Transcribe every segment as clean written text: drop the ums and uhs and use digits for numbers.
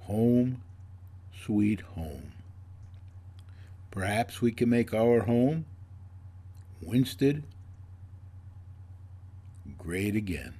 home sweet home. Perhaps we can make our home, Winsted, great again.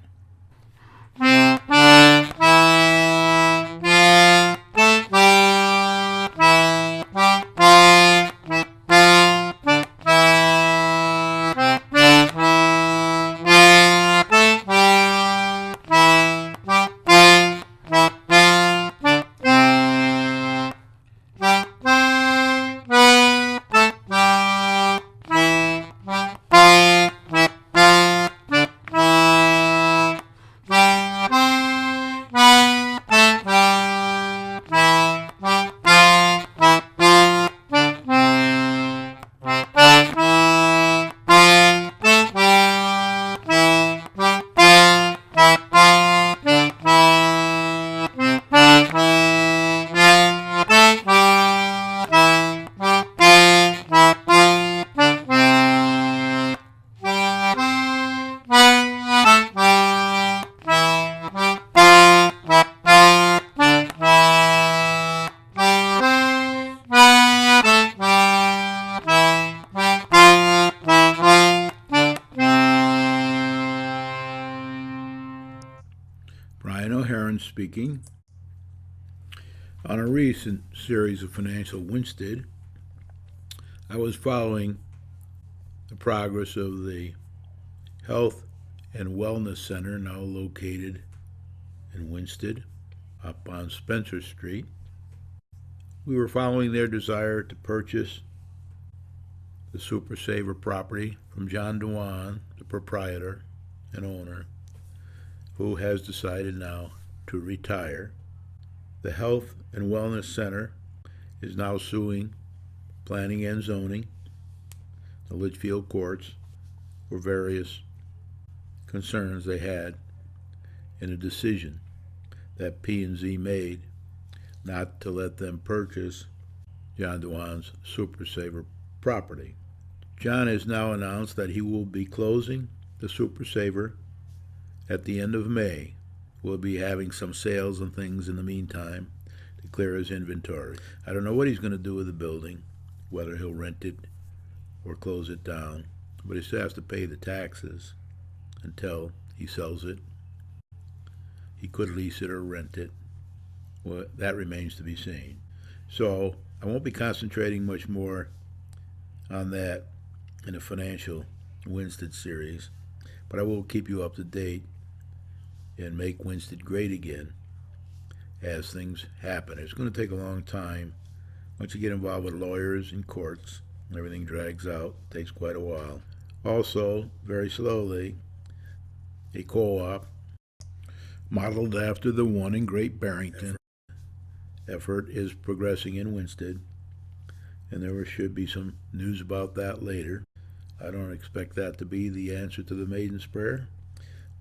Speaking. On a recent series of Financial Winsted, I was following the progress of the Health and Wellness Center, now located in Winsted, up on Spencer Street. We were following their desire to purchase the Super Saver property from John Dewan, the proprietor and owner, who has decided now to retire. The Health and Wellness Center is now suing Planning and Zoning, the Litchfield courts, for various concerns they had in a decision that P&Z made not to let them purchase John Dewan's Super Saver property. John has now announced that he will be closing the Super Saver at the end of May. We'll be having some sales and things in the meantime to clear his inventory. I don't know what he's going to do with the building, whether he'll rent it or close it down, but he still has to pay the taxes until he sells it. He could lease it or rent it. Well, that remains to be seen. So I won't be concentrating much more on that in the Financial Winsted series, but I will keep you up to date and make Winsted great again as things happen. It's going to take a long time. Once you get involved with lawyers and courts, everything drags out, takes quite a while. Also, very slowly, a co-op modeled after the one in Great Barrington effort is progressing in Winsted, and there should be some news about that later. I don't expect that to be the answer to the Maiden's Prayer,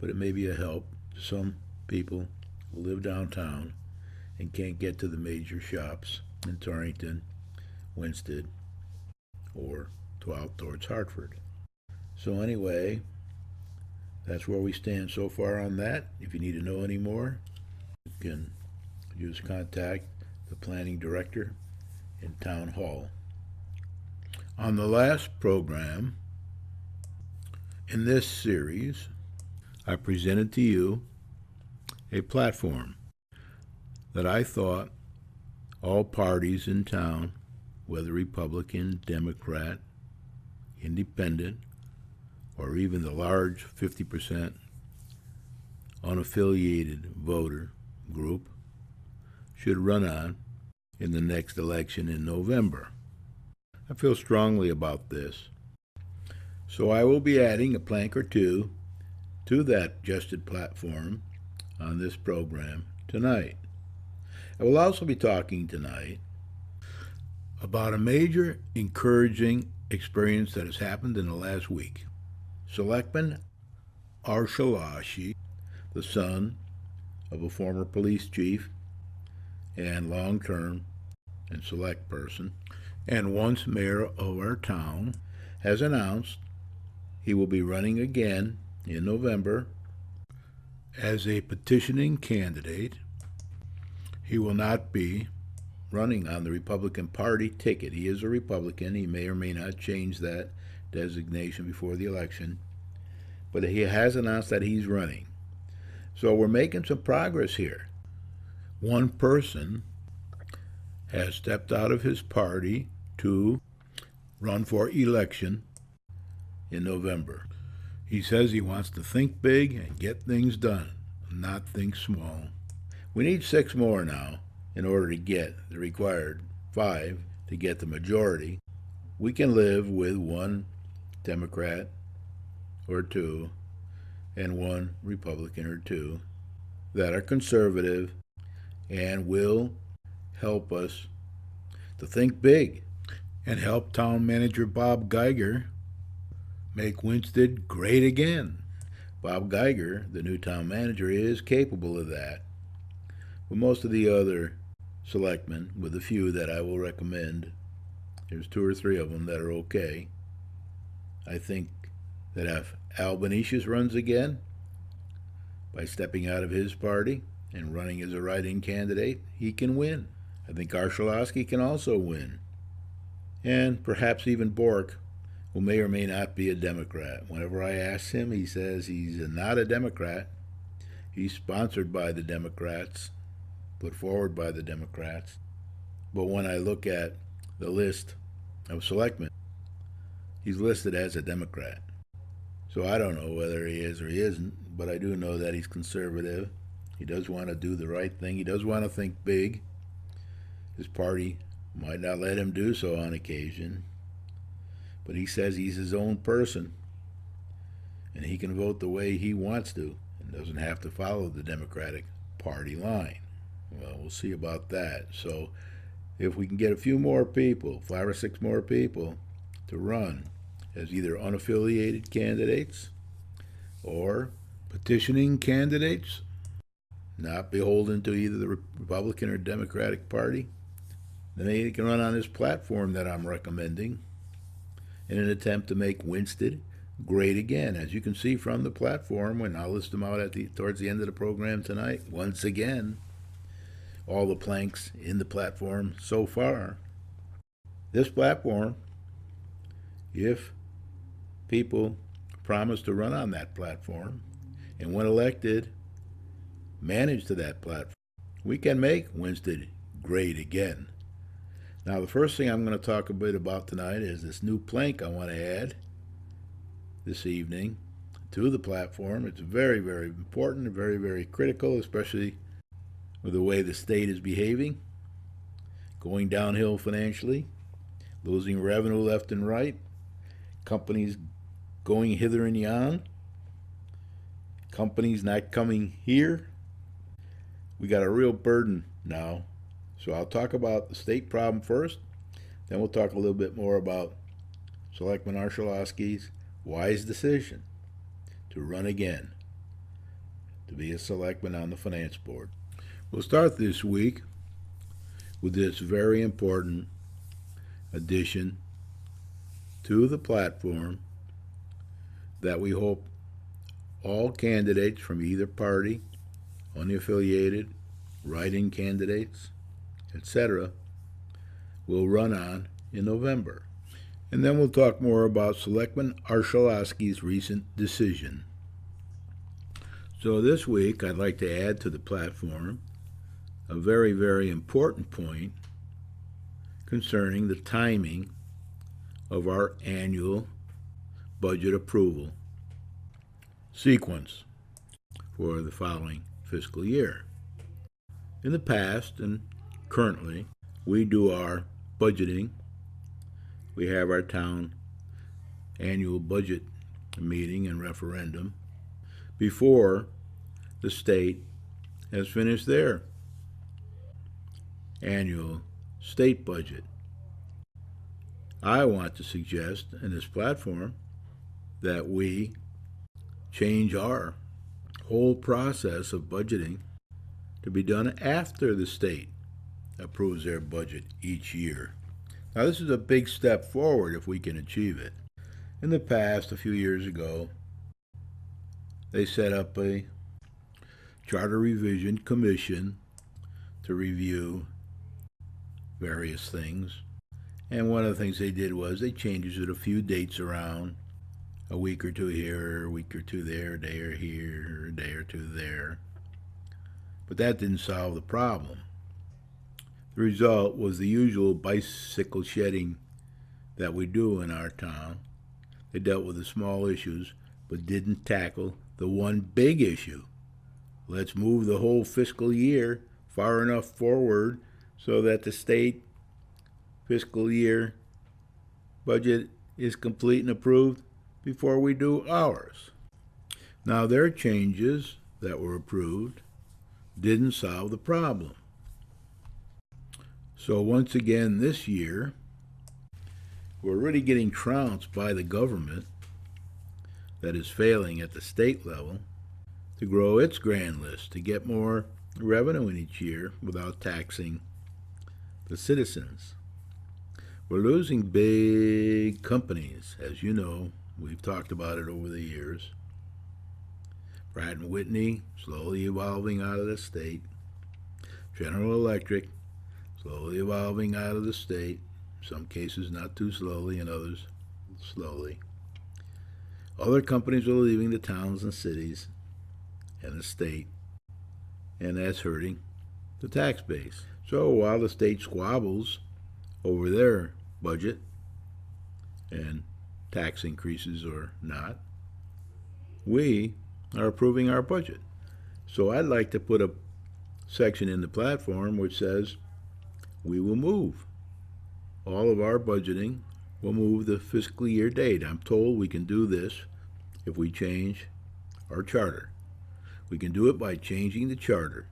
but it may be a help. Some people who live downtown and can't get to the major shops in Torrington, Winsted, or out towards Hartford. So anyway, that's where we stand so far on that. If you need to know any more, you can just contact the planning director in Town Hall. On the last program in this series, I presented to you a platform that I thought all parties in town, whether Republican, Democrat, Independent, or even the large 50% unaffiliated voter group, should run on in the next election in November. I feel strongly about this, so I will be adding a plank or two to that suggested platform on this program tonight. I will also be talking tonight about a major encouraging experience that has happened in the last week. Selectman Arshalashi, the son of a former police chief and long-term and select person, and once mayor of our town, has announced he will be running again in November as a petitioning candidate. he will not be running on the Republican Party ticket. He is a Republican. He may or may not change that designation before the election, but he has announced that he's running. So we're making some progress here. One person has stepped out of his party to run for election in November. He says he wants to think big and get things done, not think small. We need 6 more now in order to get the required 5 to get the majority. We can live with 1 Democrat or 2 and 1 Republican or 2 that are conservative and will help us to think big and help town manager Bob Geiger make Winsted great again. Bob Geiger, the new town manager, is capable of that. But most of the other selectmen, with a few that I will recommend, there's 2 or 3 of them that are okay. I think that if Albanese runs again, by stepping out of his party and running as a write-in candidate, he can win. I think Archulowski can also win. And perhaps even Bork, who may or may not be a Democrat. Whenever I ask him, he says he's not a Democrat. He's sponsored by the Democrats, put forward by the Democrats. But when I look at the list of selectmen, he's listed as a Democrat. So I don't know whether he is or he isn't, but I do know that he's conservative. He does want to do the right thing. He does want to think big. His party might not let him do so on occasion, but he says he's his own person, and he can vote the way he wants to and doesn't have to follow the Democratic Party line. Well, we'll see about that. So if we can get a few more people, 5 or 6 more people, to run as either unaffiliated candidates or petitioning candidates, not beholden to either the Republican or Democratic Party, then they can run on this platform that I'm recommending in an attempt to make Winsted great again. As you can see from the platform, and I'll list them out towards the end of the program tonight, once again, all the planks in the platform so far. This platform, if people promise to run on that platform and when elected, manage to that platform, we can make Winsted great again. Now, the first thing I'm going to talk a bit about tonight is this new plank I want to add this evening to the platform. It's very, very important, very, very critical, especially with the way the state is behaving, going downhill financially, losing revenue left and right, companies going hither and yon, companies not coming here. We got a real burden now. So I'll talk about the state problem first, then we'll talk a little bit more about Selectman Archulowski's wise decision to run again, to be a selectman on the finance board. We'll start this week with this very important addition to the platform that we hope all candidates from either party, unaffiliated, write-in candidates, etc., will run on in November. And then we'll talk more about Selectman Archulowski's recent decision. So this week I'd like to add to the platform a very, very important point concerning the timing of our annual budget approval sequence for the following fiscal year. In the past and currently, we do our budgeting. We have our town annual budget meeting and referendum before the state has finished their annual state budget. I want to suggest in this platform that we change our whole process of budgeting to be done after the state approves their budget each year. Now, this is a big step forward if we can achieve it. In the past, a few years ago, they set up a charter revision commission to review various things. And one of the things they did was they changed it a few dates around, a week or two here, a week or two there, a day or here, a day or two there. But that didn't solve the problem. The result was the usual bicycle shedding that we do in our town. They dealt with the small issues, but didn't tackle the one big issue. Let's move the whole fiscal year far enough forward so that the state fiscal year budget is complete and approved before we do ours. Now, their changes that were approved didn't solve the problem. So once again this year, we're really getting trounced by the government that is failing at the state level to grow its grand list, to get more revenue in each year without taxing the citizens. We're losing big companies, as you know. We've talked about it over the years. Pratt & Whitney, slowly evolving out of the state. General Electric, slowly evolving out of the state. In some cases not too slowly, and others slowly. Other companies are leaving the towns and cities and the state, and that's hurting the tax base. So while the state squabbles over their budget and tax increases or not, we are approving our budget. So I'd like to put a section in the platform which says we will move all of our budgeting. We'll move the fiscal year date. I'm told we can do this if we change our charter. We can do it by changing the charter.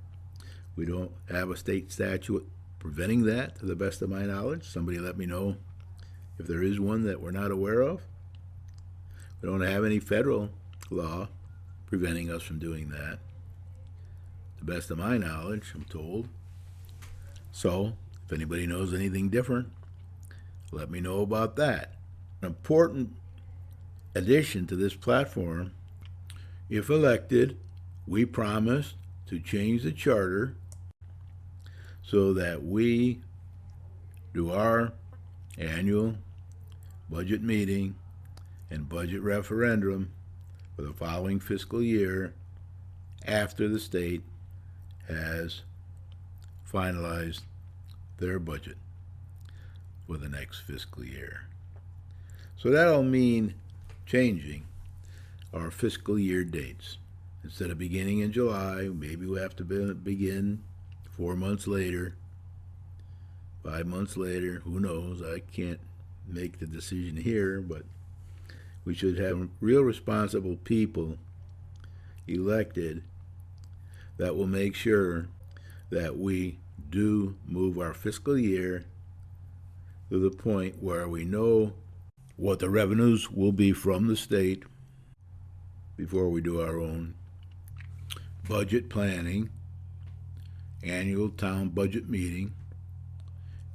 We don't have a state statute preventing that, to the best of my knowledge. Somebody let me know if there is one that we're not aware of. We don't have any federal law preventing us from doing that, to the best of my knowledge, I'm told. So, if anybody knows anything different, let me know about that. An important addition to this platform: if elected, we promise to change the charter so that we do our annual budget meeting and budget referendum for the following fiscal year after the state has finalized their budget for the next fiscal year. So that'll mean changing our fiscal year dates. Instead of beginning in July, maybe we'll have to begin 4 months later, 5 months later, who knows? I can't make the decision here, but we should have real responsible people elected that will make sure that we do move our fiscal year to the point where we know what the revenues will be from the state before we do our own budget planning, annual town budget meeting,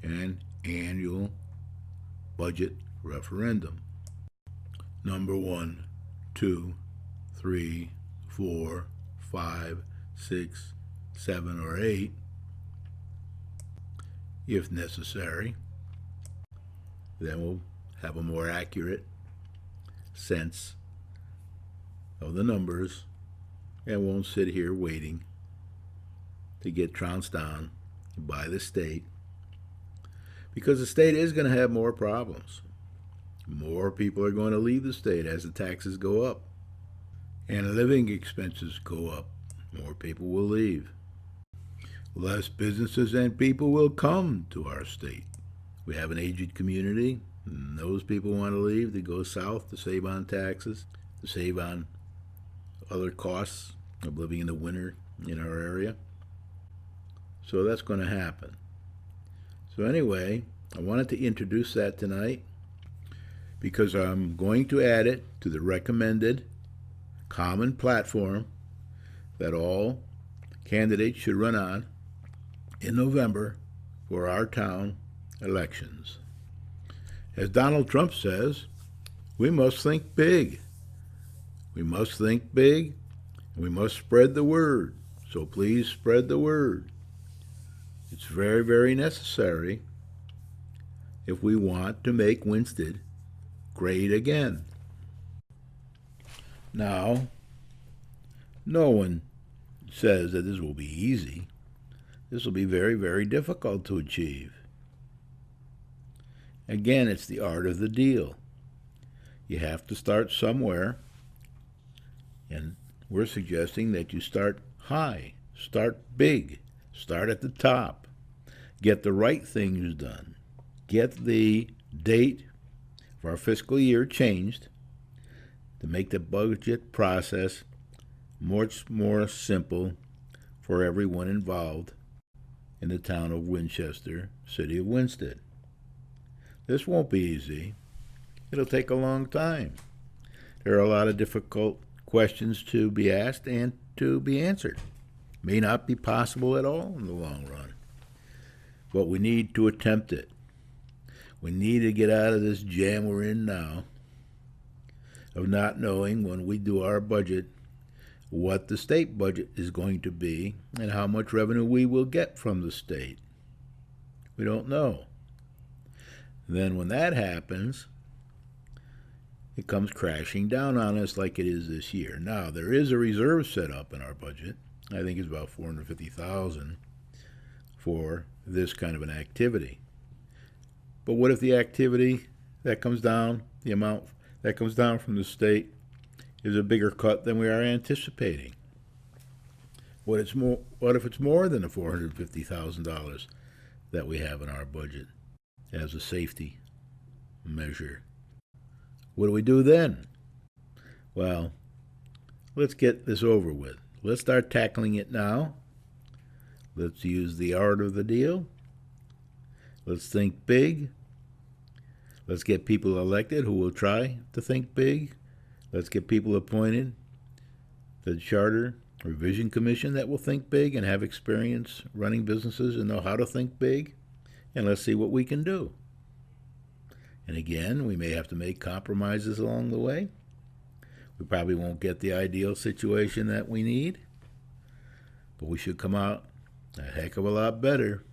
and annual budget referendum. Number 1, 2, 3, 4, 5, 6, 7, or 8, if necessary. Then we'll have a more accurate sense of the numbers and won't sit here waiting to get trounced down by the state, because the state is going to have more problems. More people are going to leave the state as the taxes go up and living expenses go up. More people will leave. Less businesses and people will come to our state. We have an aged community, and those people want to leave to go south to save on taxes, to save on other costs of living in the winter in our area. So that's going to happen. So anyway, I wanted to introduce that tonight because I'm going to add it to the recommended common platform that all candidates should run on in November for our town elections. As Donald Trump says, we must think big. We must think big, and we must spread the word. So please spread the word. It's very, very necessary if we want to make Winsted great again. Now, no one says that this will be easy. This will be very, very difficult to achieve. Again, it's the art of the deal. You have to start somewhere, and we're suggesting that you start high, start big, start at the top, get the right things done, get the date of our fiscal year changed to make the budget process much more simple for everyone involved in the town of Winchester, city of Winsted. This won't be easy. It'll take a long time. There are a lot of difficult questions to be asked and to be answered. May not be possible at all in the long run. But we need to attempt it. We need to get out of this jam we're in now of not knowing when we do our budget what the state budget is going to be and how much revenue we will get from the state. We don't know. Then when that happens, it comes crashing down on us like it is this year. Now, there is a reserve set up in our budget. I think it's about $450,000 for this kind of an activity. But what if the activity that comes down, the amount that comes down from the state, is a bigger cut than we are anticipating? What if it's more than the $450,000 that we have in our budget as a safety measure? What do we do then? Well, let's get this over with. Let's start tackling it now. Let's use the art of the deal. Let's think big. Let's get people elected who will try to think big. Let's get people appointed to the Charter Revision Commission that will think big and have experience running businesses and know how to think big. And let's see what we can do. And again, we may have to make compromises along the way. We probably won't get the ideal situation that we need, but we should come out a heck of a lot better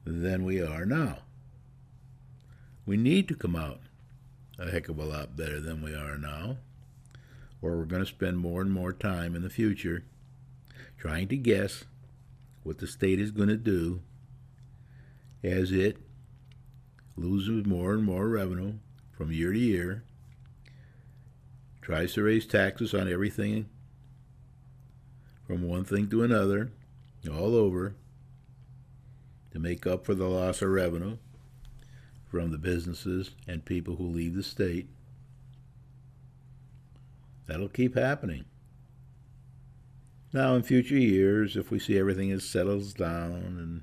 than we are now. We need to come out a heck of a lot better than we are now, or we're going to spend more and more time in the future trying to guess what the state is going to do as it loses more and more revenue from year to year, tries to raise taxes on everything from one thing to another, all over, to make up for the loss of revenue from the businesses and people who leave the state. That'll keep happening. Now, in future years, if we see everything is settles down and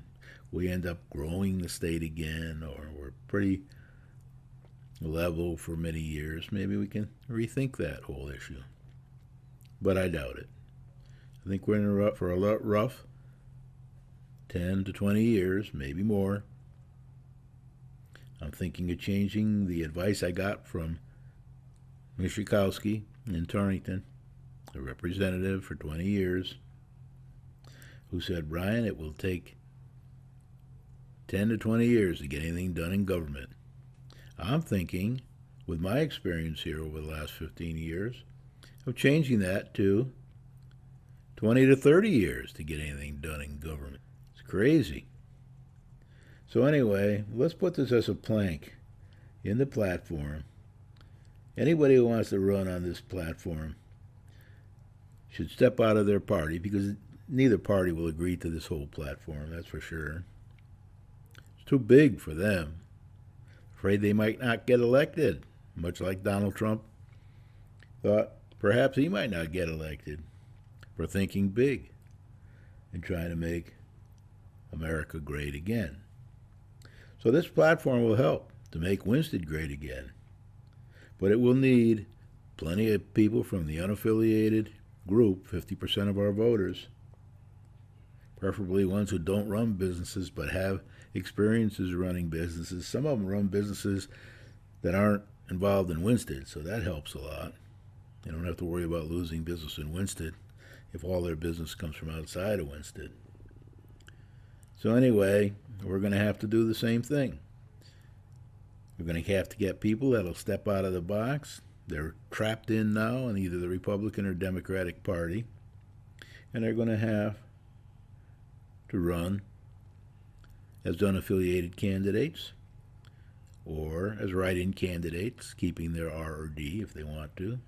we end up growing the state again, or we're pretty level for many years, maybe we can rethink that whole issue. But I doubt it. I think we're in for a rough 10 to 20 years, maybe more. I'm thinking of changing the advice I got from Michikowski in Torrington, a representative for 20 years, who said, Brian, it will take 10 to 20 years to get anything done in government. I'm thinking, with my experience here over the last 15 years, of changing that to 20 to 30 years to get anything done in government. It's crazy. So anyway, let's put this as a plank in the platform. Anybody who wants to run on this platform should step out of their party, because neither party will agree to this whole platform, that's for sure. It's too big for them. Afraid they might not get elected, much like Donald Trump thought perhaps he might not get elected for thinking big and trying to make America great again. So this platform will help to make Winsted great again. But it will need plenty of people from the unaffiliated group, 50% of our voters, preferably ones who don't run businesses but have experiences running businesses. Some of them run businesses that aren't involved in Winsted, so that helps a lot. They don't have to worry about losing business in Winsted if all their business comes from outside of Winsted. So anyway, we're going to have to do the same thing. We're going to have to get people that'll step out of the box. They're trapped in now in either the Republican or Democratic Party, and they're going to have to run as unaffiliated candidates or as write-in candidates, keeping their R or D if they want to,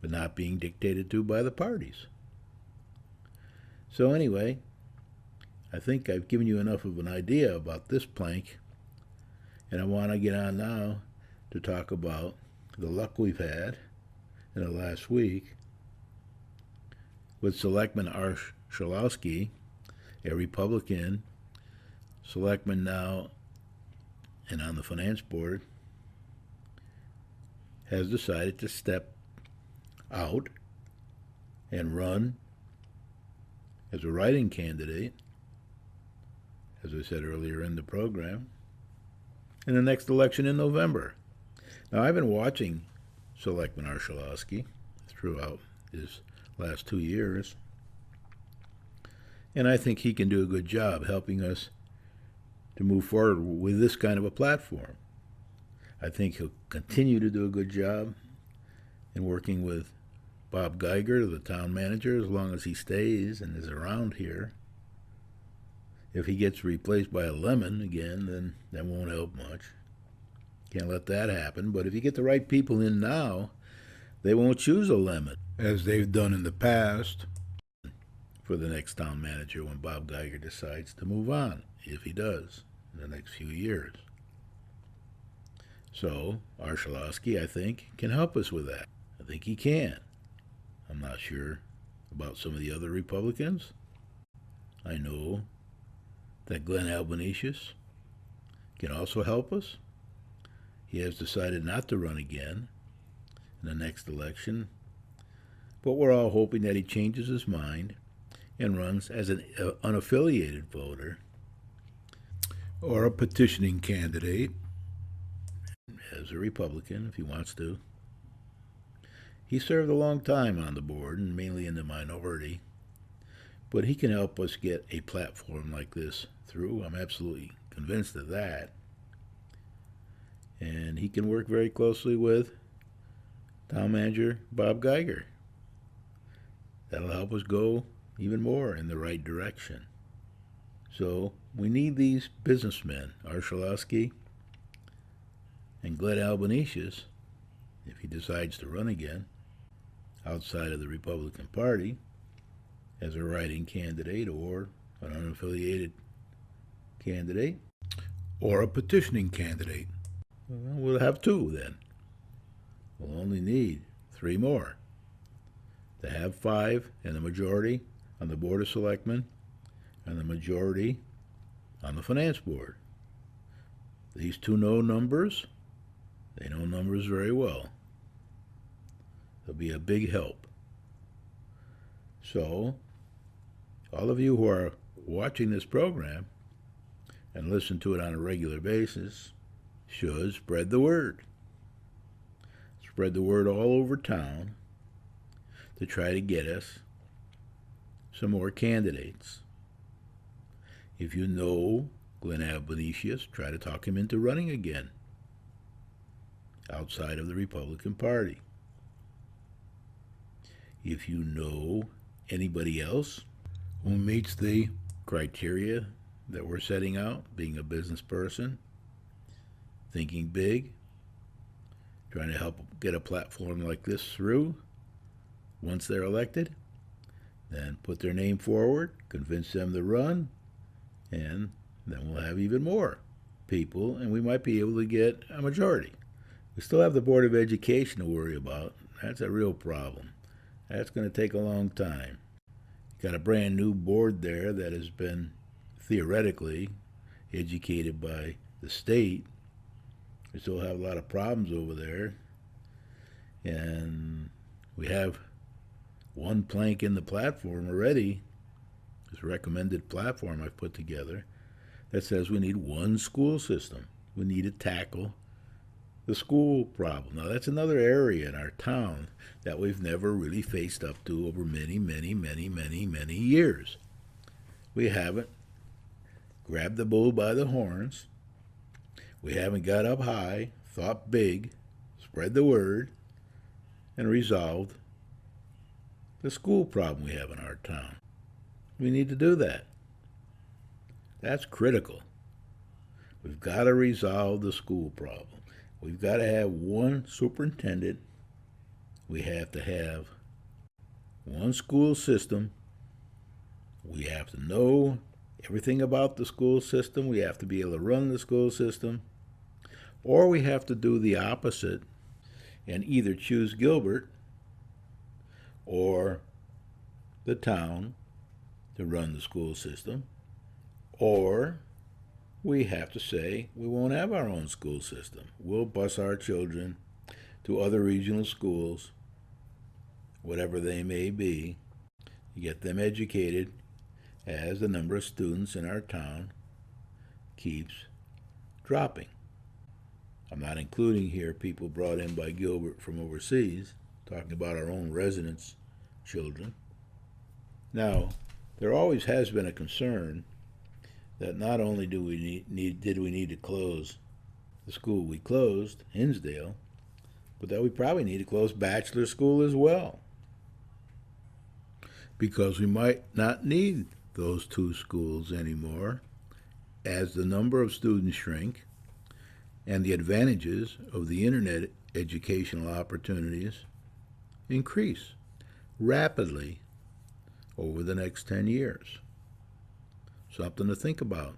but not being dictated to by the parties. So anyway, I think I've given you enough of an idea about this plank, and I want to get on now to talk about the luck we've had in the last week with Selectman Archulowski, a Republican selectman now and on the finance board, has decided to step out and run as a write-in candidate, as I said earlier in the program, in the next election in November. Now, I've been watching Selectman Archulowski throughout his last 2 years, and I think he can do a good job helping us to move forward with this kind of a platform. I think he'll continue to do a good job in working with Bob Geiger, the town manager, as long as he stays and is around here. If he gets replaced by a lemon again, then that won't help much. Can't let that happen. But if you get the right people in now, they won't choose a lemon, as they've done in the past, for the next town manager when Bob Geiger decides to move on, if he does, in the next few years. So, Archulowski, I think, can help us with that. I think he can. I'm not sure about some of the other Republicans. I know that Glenn Albanesius can also help us. He has decided not to run again in the next election, but we're all hoping that he changes his mind and runs as an unaffiliated voter or a petitioning candidate as a Republican if he wants to. He served a long time on the board and mainly in the minority, but he can help us get a platform like this through. I'm absolutely convinced of that. And he can work very closely with town manager Bob Geiger. That'll help us go even more in the right direction. So we need these businessmen, Archulowski and Glenn Albanesius, if he decides to run again, outside of the Republican Party, as a write-in candidate or an unaffiliated candidate or a petitioning candidate. Well, we'll have two then. We'll only need 3 more to have 5 and the majority on the Board of Selectmen and the majority on the Finance Board. These two know numbers. They know numbers very well. They'll be a big help. So, all of you who are watching this program and listen to it on a regular basis should spread the word. Spread the word all over town to try to get us some more candidates. If you know Glenn Albanesius, try to talk him into running again outside of the Republican Party. If you know anybody else who meets the criteria that we're setting out, being a business person, thinking big, trying to help get a platform like this through once they're elected, then put their name forward, convince them to run, and then we'll have even more people, and we might be able to get a majority. We still have the Board of Education to worry about. That's a real problem. That's going to take a long time. Got a brand new board there that has been theoretically educated by the state. We still have a lot of problems over there. And we have one plank in the platform already, this recommended platform I've put together, that says we need one school system. We need to tackle the school problem. Now, that's another area in our town that we've never really faced up to over many years. We haven't grabbed the bull by the horns. We haven't got up high, thought big, spread the word, and resolved the school problem we have in our town. We need to do that. That's critical. We've got to resolve the school problem. We've got to have one superintendent. We have to have one school system. We have to know everything about the school system. We have to be able to run the school system. Or we have to do the opposite and either choose Gilbert or the town to run the school system, or we have to say we won't have our own school system. We'll bus our children to other regional schools, whatever they may be, to get them educated as the number of students in our town keeps dropping. I'm not including here people brought in by Gilbert from overseas, talking about our own residents' children. Now, there always has been a concern that not only did we need to close the school we closed, Hinsdale, but that we probably need to close Bachelor School as well, because we might not need those two schools anymore as the number of students shrink and the advantages of the internet educational opportunities increase rapidly over the next 10 years. Something to think about,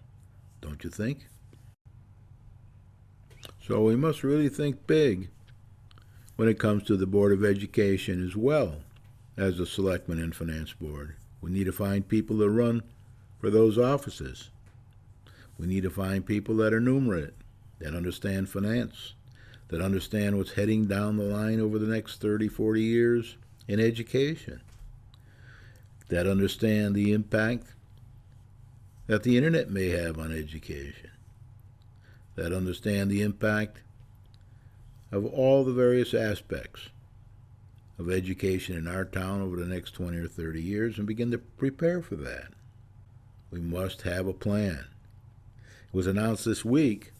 don't you think? So we must really think big when it comes to the Board of Education as well as the Selectmen and Finance Board. We need to find people to run for those offices. We need to find people that are numerate, that understand finance, that understand what's heading down the line over the next 30, 40 years in education, that understand the impact that the internet may have on education, that understand the impact of all the various aspects of education in our town over the next 20 or 30 years and begin to prepare for that. We must have a plan. It was announced this week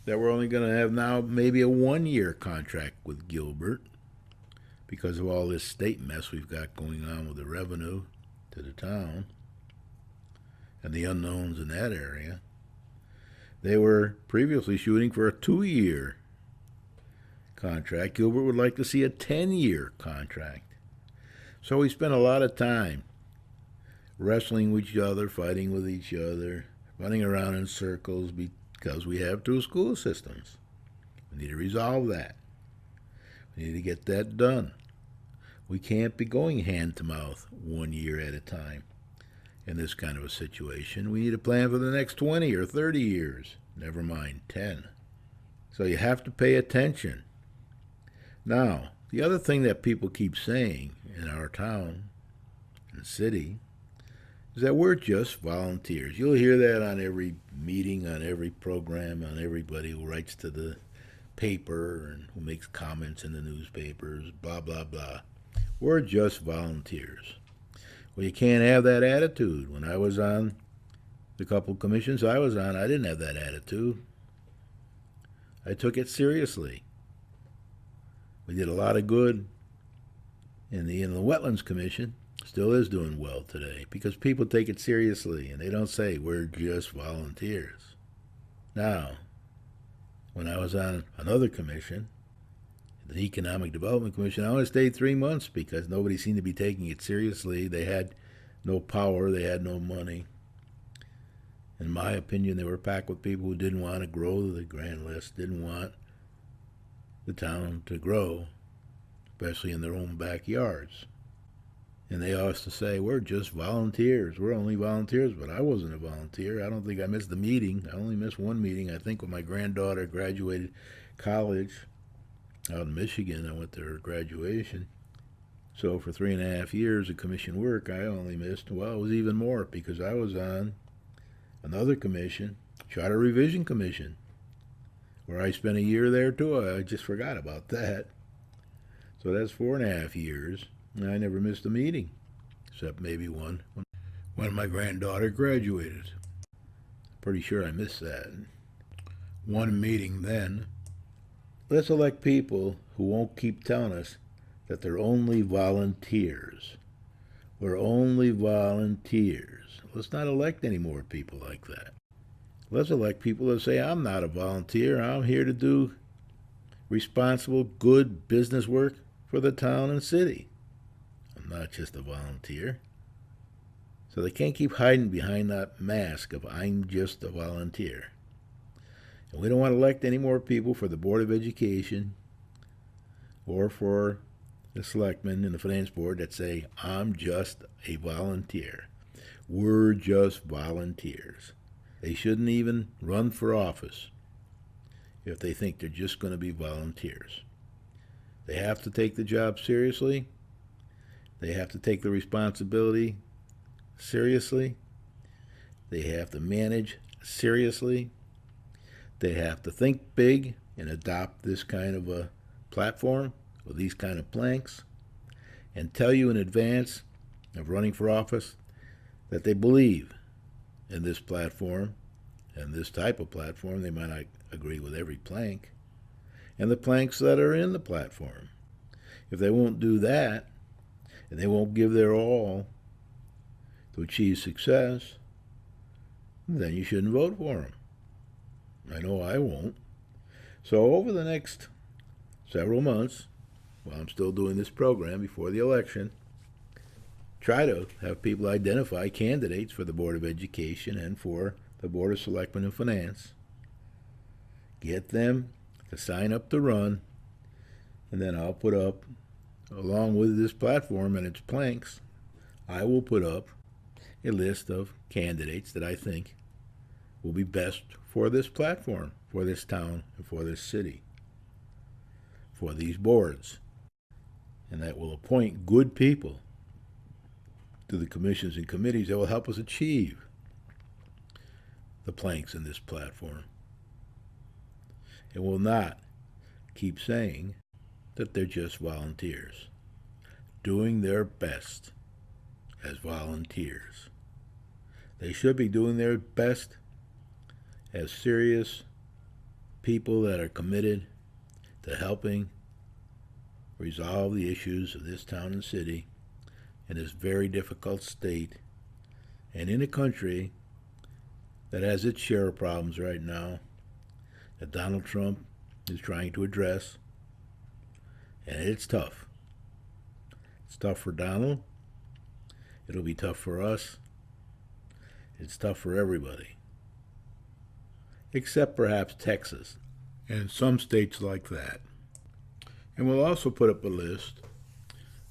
that we're only going to have now maybe a 1-year contract with Gilbert because of all this state mess we've got going on with the revenue to the town and the unknowns in that area. They were previously shooting for a 2-year contract. Gilbert would like to see a 10-year contract. So we spent a lot of time wrestling with each other, fighting with each other, running around in circles because we have two school systems. We need to resolve that. We need to get that done. We can't be going hand to mouth 1 year at a time in this kind of a situation. We need a plan for the next 20 or 30 years, never mind 10. So you have to pay attention. Now, the other thing that people keep saying in our town and city is that we're just volunteers. You'll hear that on every meeting, on every program, on everybody who writes to the paper and who makes comments in the newspapers, blah, blah, blah. We're just volunteers. Well, you can't have that attitude. When I was on the couple commissions I was on, I didn't have that attitude. I took it seriously. We did a lot of good in the Wetlands Commission. Still is doing well today because people take it seriously and they don't say we're just volunteers. Now, when I was on another commission, the Economic Development Commission, I only stayed 3 months because nobody seemed to be taking it seriously. They had no power, they had no money. In my opinion, they were packed with people who didn't want to grow the grand list, didn't want the town to grow, especially in their own backyards. And they always to say, we're just volunteers. We're only volunteers, but I wasn't a volunteer. I don't think I missed the meeting. I only missed one meeting, I think, when my granddaughter graduated college out in Michigan. I went to her graduation. So for 3.5 years of commission work, I only missed, well, it was even more because I was on another commission, Charter Revision Commission, where I spent a year there too. I just forgot about that. So that's 4.5 years. And I never missed a meeting, except maybe one when my granddaughter graduated. Pretty sure I missed that. One meeting then. Let's elect people who won't keep telling us that they're only volunteers. We're only volunteers. Let's not elect any more people like that. Let's elect people that say, I'm not a volunteer. I'm here to do responsible, good business work for the town and city. I'm not just a volunteer. So they can't keep hiding behind that mask of I'm just a volunteer. And we don't want to elect any more people for the Board of Education or for the selectmen and the finance board that say, I'm just a volunteer. We're just volunteers. They shouldn't even run for office if they think they're just going to be volunteers. They have to take the job seriously. They have to take the responsibility seriously. They have to manage seriously. They have to think big and adopt this kind of a platform with these kind of planks and tell you in advance of running for office that they believe in this platform and this type of platform. They might not agree with every plank and the planks that are in the platform. If they won't do that and they won't give their all to achieve success, then you shouldn't vote for them. I know I won't. So over the next several months, while I'm still doing this program before the election, try to have people identify candidates for the Board of Education and for the Board of Selectmen and Finance. Get them to sign up to run, and then I'll put up, along with this platform and its planks, I will put up a list of candidates that I think will be best for this platform, for this town, and for this city, for these boards, and that will appoint good people to the commissions and committees that will help us achieve the planks in this platform. It will not keep saying that they're just volunteers, doing their best as volunteers. They should be doing their best as serious people that are committed to helping resolve the issues of this town and city in this very difficult state and in a country that has its share of problems right now that Donald Trump is trying to address. And it's tough. It's tough for Donald. It'll be tough for us. It's tough for everybody. Except perhaps Texas and some states like that. And we'll also put up a list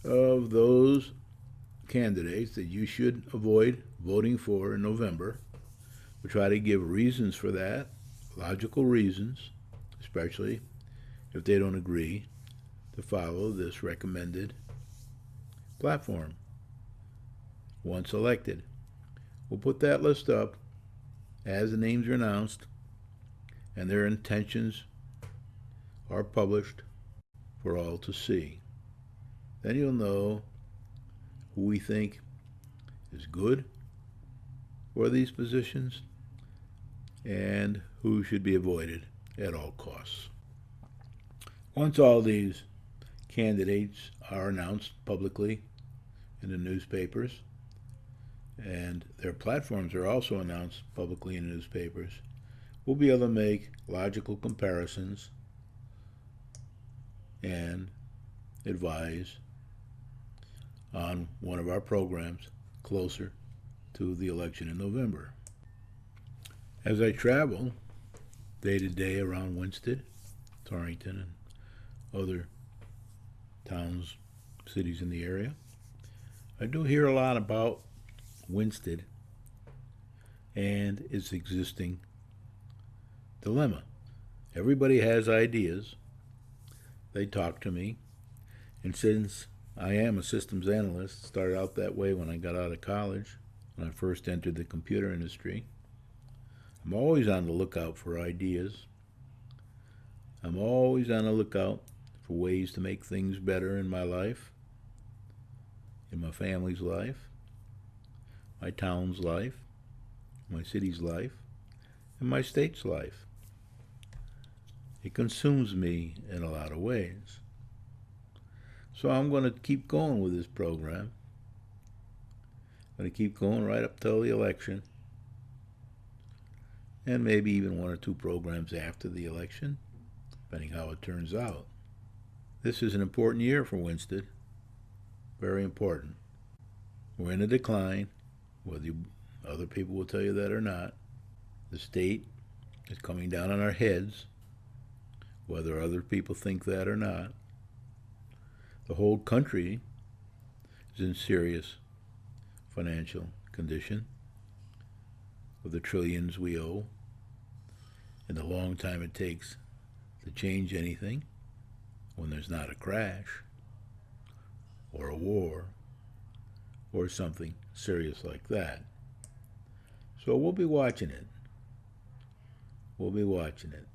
of those candidates that you should avoid voting for in November. We'll try to give reasons for that, logical reasons, especially if they don't agree to follow this recommended platform once elected. We'll put that list up as the names are announced and their intentions are published for all to see. Then you'll know who we think is good for these positions and who should be avoided at all costs. Once all these candidates are announced publicly in the newspapers, and their platforms are also announced publicly in the newspapers, we'll be able to make logical comparisons and advise on one of our programs closer to the election in November. As I travel day to day around Winsted, Torrington, and other towns, cities in the area, I do hear a lot about Winsted and its existing dilemma. Everybody has ideas. They talk to me, and since I am a systems analyst, started out that way when I got out of college, when I first entered the computer industry, I'm always on the lookout for ideas. I'm always on the lookout for ways to make things better in my life, in my family's life, my town's life, my city's life, in my state's life. It consumes me in a lot of ways. So I'm going to keep going with this program. I'm going to keep going right up till the election, and maybe even one or two programs after the election, depending how it turns out. This is an important year for Winsted. Very important. We're in a decline, whether other people will tell you that or not. The state is coming down on our heads, whether other people think that or not. The whole country is in serious financial condition with the trillions we owe and the long time it takes to change anything when there's not a crash or a war or something serious like that. So we'll be watching it. We'll be watching it.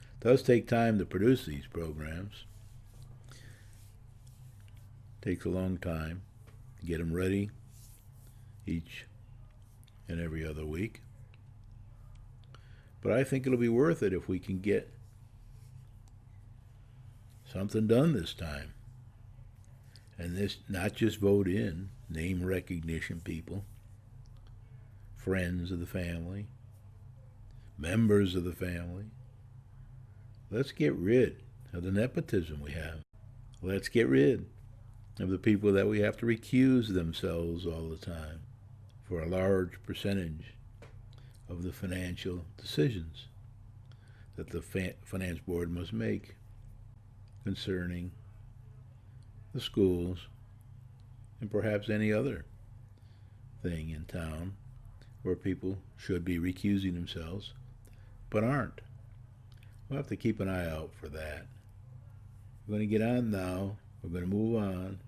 It does take time to produce these programs. It takes a long time to get them ready each and every other week. But I think it'll be worth it if we can get something done this time. And this, not just vote in, name recognition people, friends of the family, members of the family. Let's get rid of the nepotism we have. Let's get rid of the people that we have to recuse themselves all the time for a large percentage of the financial decisions that the finance board must make concerning the schools and perhaps any other thing in town where people should be recusing themselves but aren't. We'll have to keep an eye out for that. We're going to get on now. We're going to move on.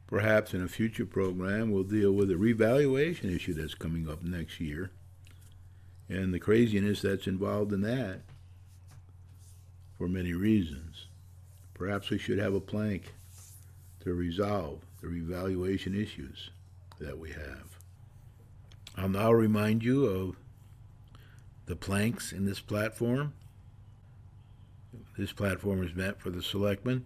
Perhaps in a future program we'll deal with a revaluation issue that's coming up next year and the craziness that's involved in that for many reasons. Perhaps we should have a plank to resolve the revaluation issues that we have. I'll now remind you of the planks in this platform. This platform is meant for the Selectmen,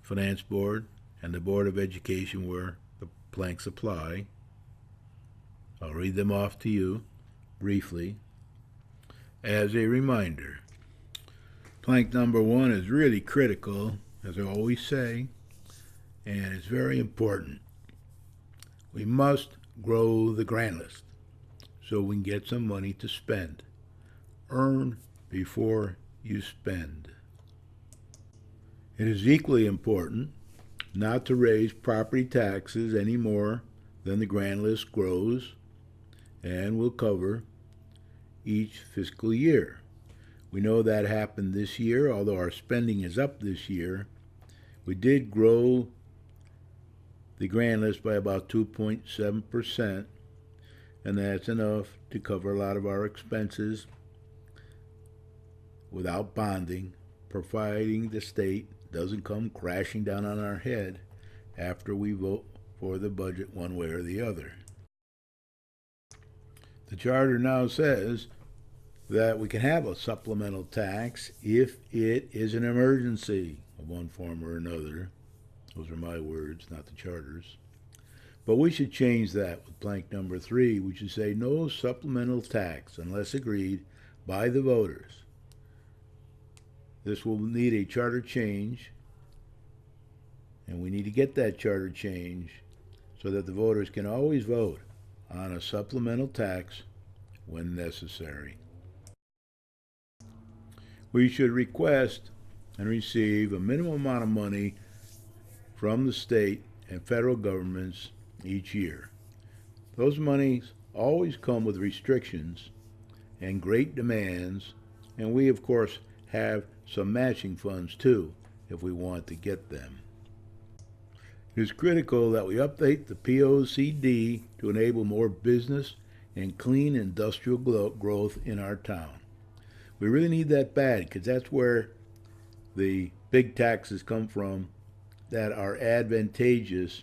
Finance Board, and the Board of Education where the planks apply. I'll read them off to you briefly as a reminder. Plank number 1 is really critical, as I always say, and it's very important. We must grow the grant list so we can get some money to spend. Earn before you spend. It is equally important not to raise property taxes any more than the grant list grows and will cover each fiscal year. We know that happened this year, although our spending is up this year. We did grow the grant list by about 2.7%, and that's enough to cover a lot of our expenses without bonding, providing the state doesn't come crashing down on our head after we vote for the budget one way or the other. The charter now says that we can have a supplemental tax if it is an emergency of one form or another. Those are my words, not the charter's. But we should change that with plank number 3. We should say no supplemental tax unless agreed by the voters. This will need a charter change, and we need to get that charter change so that the voters can always vote on a supplemental tax when necessary. We should request and receive a minimum amount of money from the state and federal governments each year. Those monies always come with restrictions and great demands, and we of course have some matching funds too if we want to get them. It is critical that we update the POCD to enable more business and clean industrial growth in our town. We really need that bad because that's where the big taxes come from that are advantageous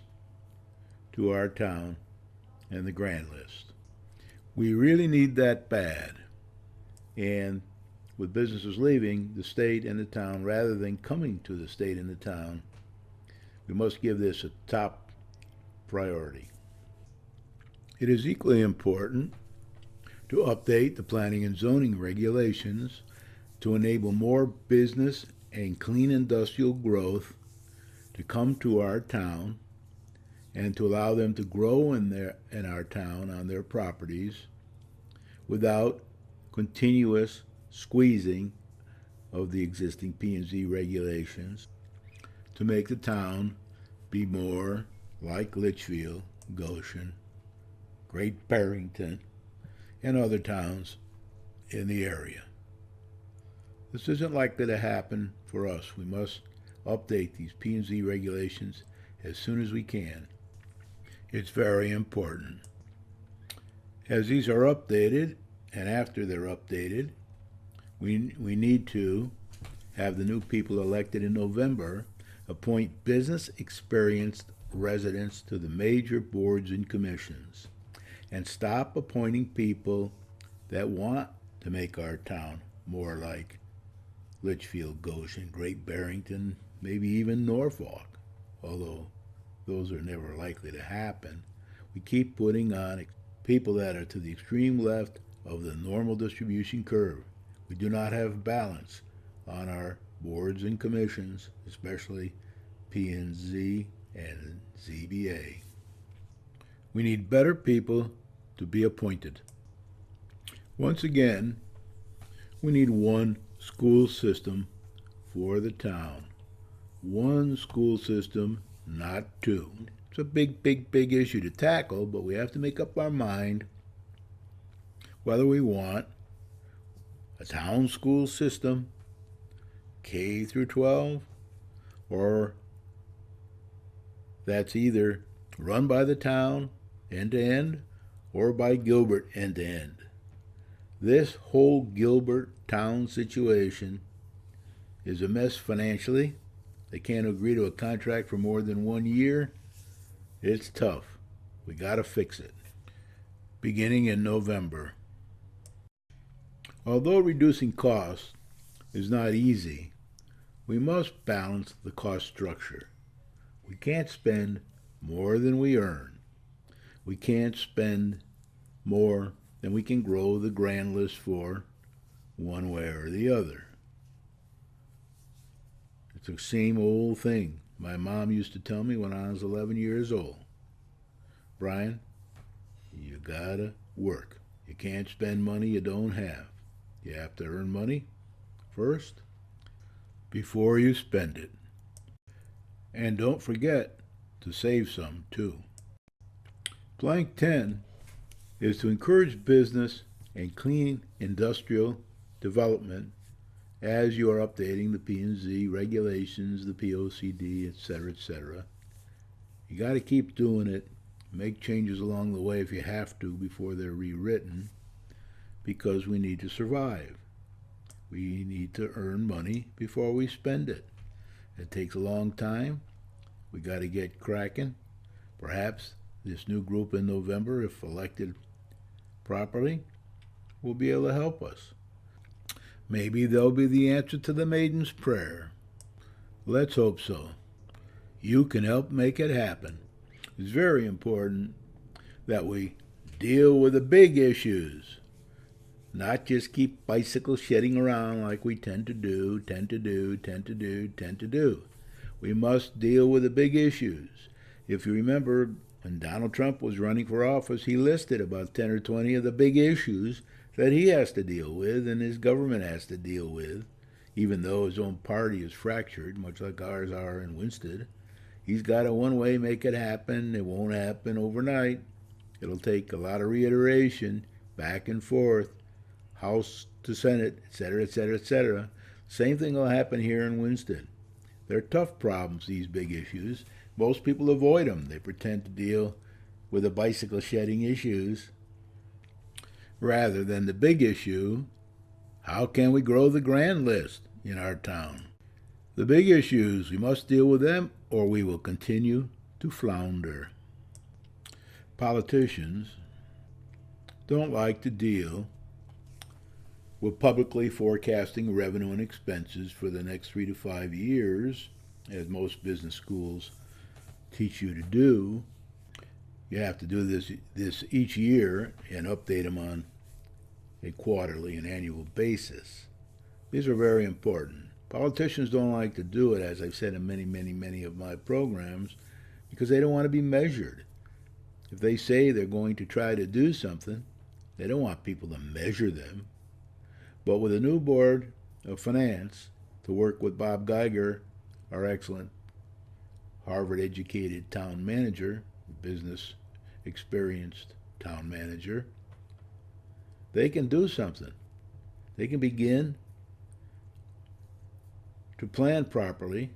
to our town and the grant list. We really need that bad. And with businesses leaving the state and the town rather than coming to the state and the town, we must give this a top priority. It is equally important to update the planning and zoning regulations to enable more business and clean industrial growth to come to our town and to allow them to grow in our town on their properties without continuous squeezing of the existing P&Z regulations to make the town be more like Litchfield, Goshen, Great Barrington, and other towns in the area. This isn't likely to happen for us. We must update these P&Z regulations as soon as we can. It's very important. As these are updated, and after they're updated, we need to have the new people elected in November appoint business experienced residents to the major boards and commissions and stop appointing people that want to make our town more like Litchfield, Goshen, Great Barrington, maybe even Norfolk, although those are never likely to happen. We keep putting on people that are to the extreme left of the normal distribution curve. We do not have balance on our boards and commissions, especially P&Z and ZBA. We need better people to be appointed. Once again, we need one school system for the town. One school system, not two. It's a big issue to tackle, but we have to make up our mind whether we want a town school system, K through 12, or that's either run by the town end to end or by Gilbert end to end. This whole Gilbert town situation is a mess financially. They can't agree to a contract for more than 1 year. It's tough. We got to fix it. Beginning in November. Although reducing costs is not easy, we must balance the cost structure. We can't spend more than we earn. We can't spend more than we can grow the grand list for one way or the other. It's the same old thing my mom used to tell me when I was 11 years old. Brian, you gotta work. You can't spend money you don't have. You have to earn money first before you spend it. And don't forget to save some too. Blank 10 is to encourage business and clean industrial development as you are updating the P&Z regulations, the POCD, etc., etc. You got to keep doing it. Make changes along the way if you have to before they're rewritten, because we need to survive. We need to earn money before we spend it. It takes a long time. We got to get cracking. Perhaps this new group in November, if elected properly, will be able to help us. Maybe they'll be the answer to the maiden's prayer. Let's hope so. You can help make it happen. It's very important that we deal with the big issues, not just keep bicycle shedding around like we tend to do. We must deal with the big issues. If you remember, when Donald Trump was running for office, he listed about 10 or 20 of the big issues that he has to deal with and his government has to deal with, even though his own party is fractured, much like ours are in Winsted. He's got a one way make it happen. It won't happen overnight. It'll take a lot of reiteration, back and forth, House to Senate, etc., etc., etc. Same thing will happen here in Winston. They're tough problems, these big issues. Most people avoid them. They pretend to deal with the bicycle shedding issues rather than the big issue, how can we grow the grand list in our town? The big issues, we must deal with them or we will continue to flounder. Politicians don't like to deal with publicly forecasting revenue and expenses for the next 3 to 5 years, as most business schools teach you to do. You have to do this each year and update them on a quarterly and annual basis. These are very important. Politicians don't like to do it, as I've said in many of my programs, because they don't want to be measured. If they say they're going to try to do something, they don't want people to measure them. But with a new board of finance to work with Bob Geiger, our excellent Harvard-educated town manager, business experienced town manager, they can do something. They can begin to plan properly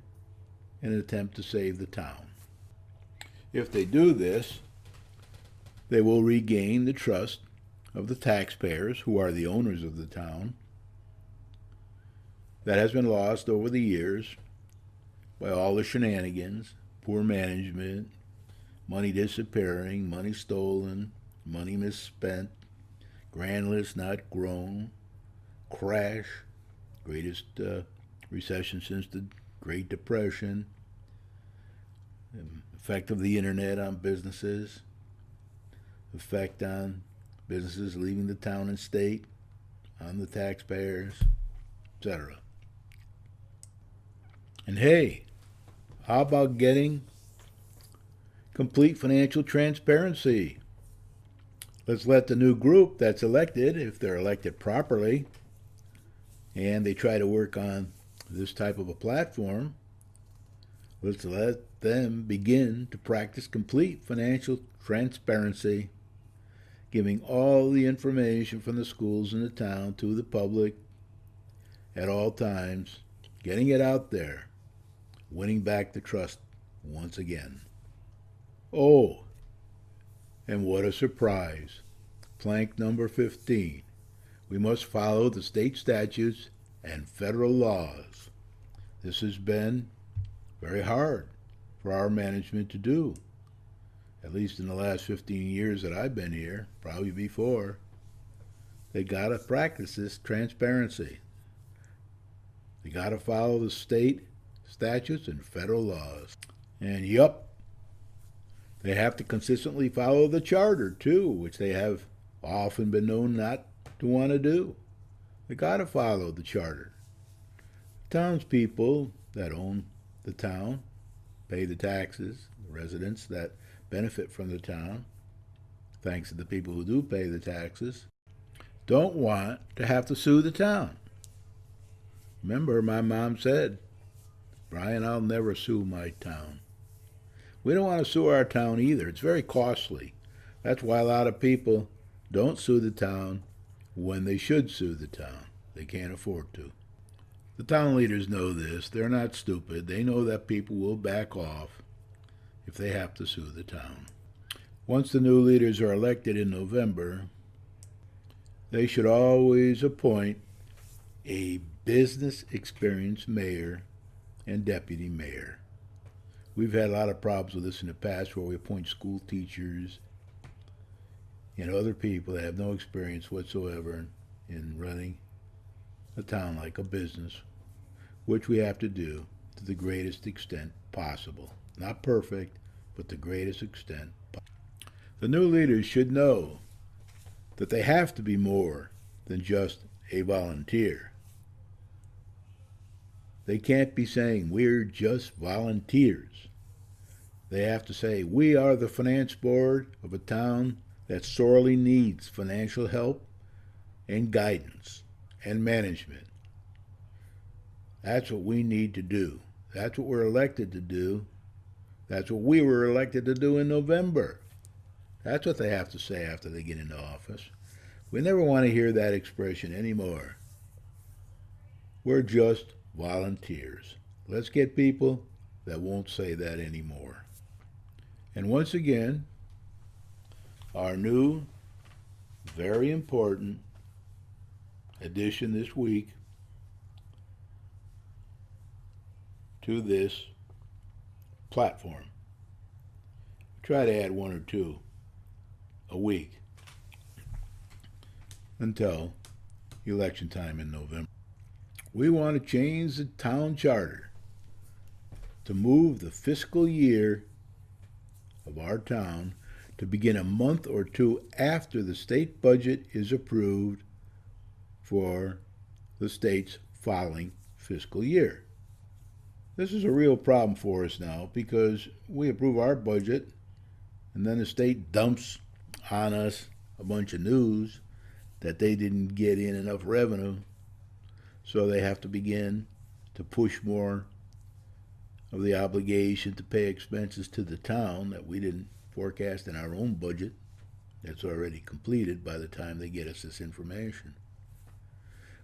in an attempt to save the town. If they do this, they will regain the trust of the taxpayers, who are the owners of the town, that has been lost over the years by all the shenanigans, poor management, money disappearing, money stolen, money misspent, grand list not grown, crash, greatest recession since the Great Depression, effect of the internet on businesses, effect on businesses leaving the town and state, on the taxpayers, etc. And hey, how about getting complete financial transparency? Let's let the new group that's elected, if they're elected properly, and they try to work on this type of a platform, let's let them begin to practice complete financial transparency, giving all the information from the schools in the town to the public at all times, getting it out there, winning back the trust once again. Oh, and what a surprise. Plank number 15. We must follow the state statutes and federal laws. This has been very hard for our management to do, at least in the last 15 years that I've been here, probably before. They got to practice this transparency. They got to follow the state statutes and federal laws. And yup, they have to consistently follow the charter too, which they have often been known not to want to do. They got to follow the charter. Townspeople that own the town pay the taxes. The residents that benefit from the town, thanks to the people who do pay the taxes, don't want to have to sue the town. Remember, my mom said, Brian, I'll never sue my town. We don't want to sue our town either. It's very costly. That's why a lot of people don't sue the town when they should sue the town. They can't afford to. The town leaders know this. They're not stupid. They know that people will back off if they have to sue the town. Once the new leaders are elected in November, they should always appoint a business experienced mayor and deputy mayor. We've had a lot of problems with this in the past, where we appoint school teachers and other people that have no experience whatsoever in running a town like a business, which we have to do to the greatest extent possible. Not perfect, but the greatest extent possible. The new leaders should know that they have to be more than just a volunteer. They can't be saying, we're just volunteers. They have to say, we are the finance board of a town that sorely needs financial help and guidance and management. That's what we need to do. That's what we're elected to do. That's what we were elected to do in November. That's what they have to say after they get into office. We never want to hear that expression anymore. We're just volunteers. Let's get people that won't say that anymore. And once again, our new, very important addition this week to this platform. Try to add one or two a week. until election time in November. We want to change the town charter to move the fiscal year of our town to begin a month or two after the state budget is approved for the state's following fiscal year. This is a real problem for us now because we approve our budget and then the state dumps on us a bunch of news that they didn't get in enough revenue, so they have to begin to push more of the obligation to pay expenses to the town that we didn't forecast in our own budget that's already completed by the time they get us this information.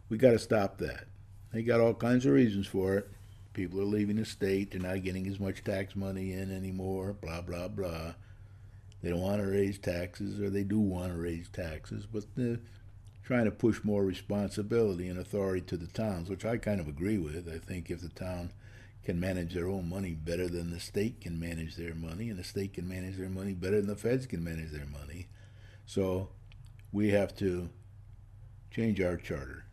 We got to stop that. They got all kinds of reasons for it. People are leaving the state, they're not getting as much tax money in anymore, blah, blah, blah. They don't want to raise taxes, or they do want to raise taxes, but they're trying to push more responsibility and authority to the towns, which I kind of agree with. I think if the town can manage their own money better than the state can manage their money, and the state can manage their money better than the feds can manage their money. So we have to change our charter.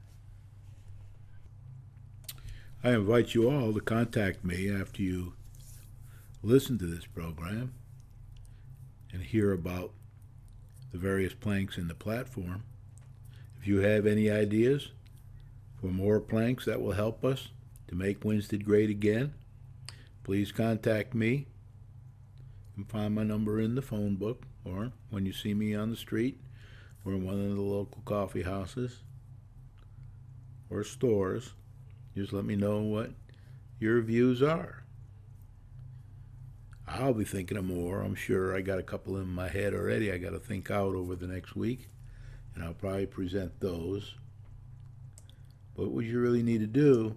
I invite you all to contact me after you listen to this program and hear about the various planks in the platform. If you have any ideas for more planks that will help us to make Winsted great again, please contact me. You can find my number in the phone book, or when you see me on the street or in one of the local coffee houses or stores. Just let me know what your views are. I'll be thinking of more. I'm sure I got a couple in my head already I got to think out over the next week, and I'll probably present those. But what you really need to do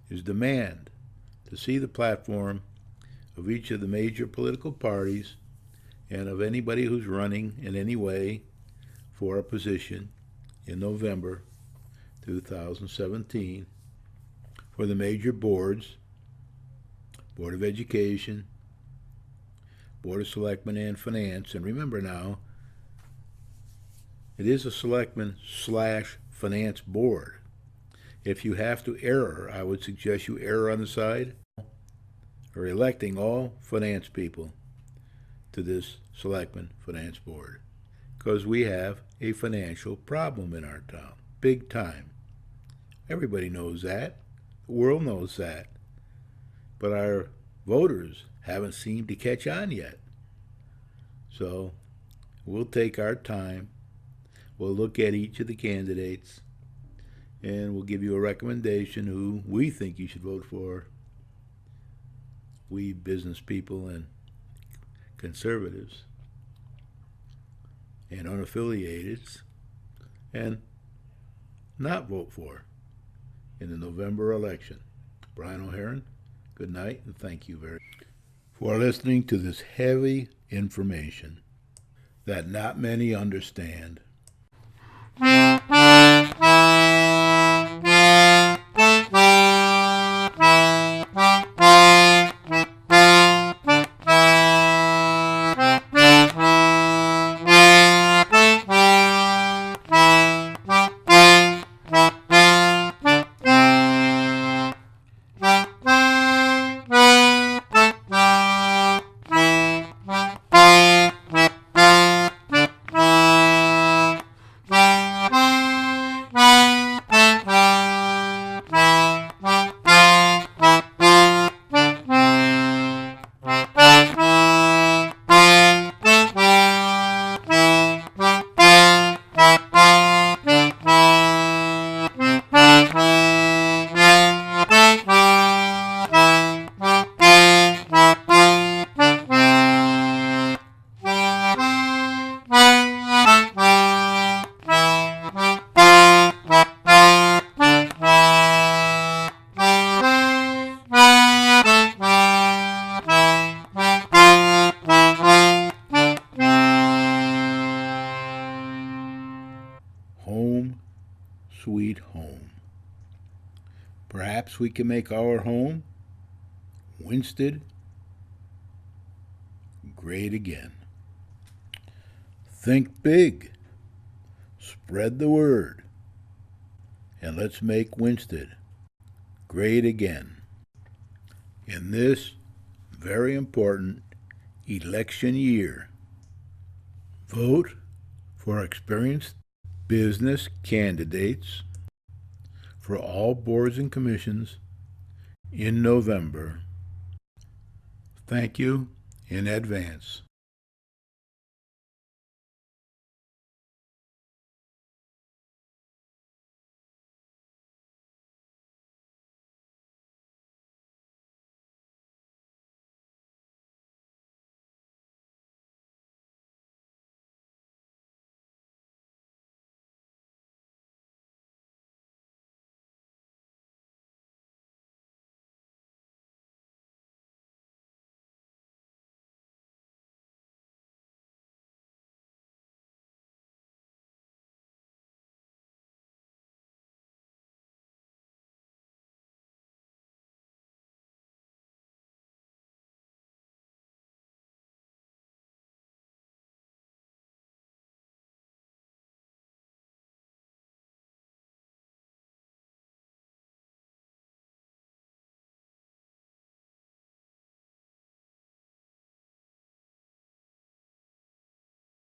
is demand to see the platform of each of the major political parties and of anybody who's running in any way for a position in November 2017 for the major boards, Board of Education, Board of Selectmen, and Finance. And remember now, it is a Selectmen/Finance board. If you have to err, I would suggest you err on the side or electing all finance people to this Selectmen Finance Board, because we have a financial problem in our town, big time. Everybody knows that. The world knows that. But our voters haven't seemed to catch on yet. So we'll take our time. We'll look at each of the candidates, and we'll give you a recommendation who we think you should vote for. We business people and conservatives and unaffiliated, and not vote for in the November election. Brian O'Haron, good night, and thank you very much for listening to this heavy information that not many understand. Home, sweet home. Perhaps we can make our home, Winsted, great again. Think big. Spread the word, and let's make Winsted great again. In this very important election year, vote for experienced business candidates for all boards and commissions in November. Thank you in advance.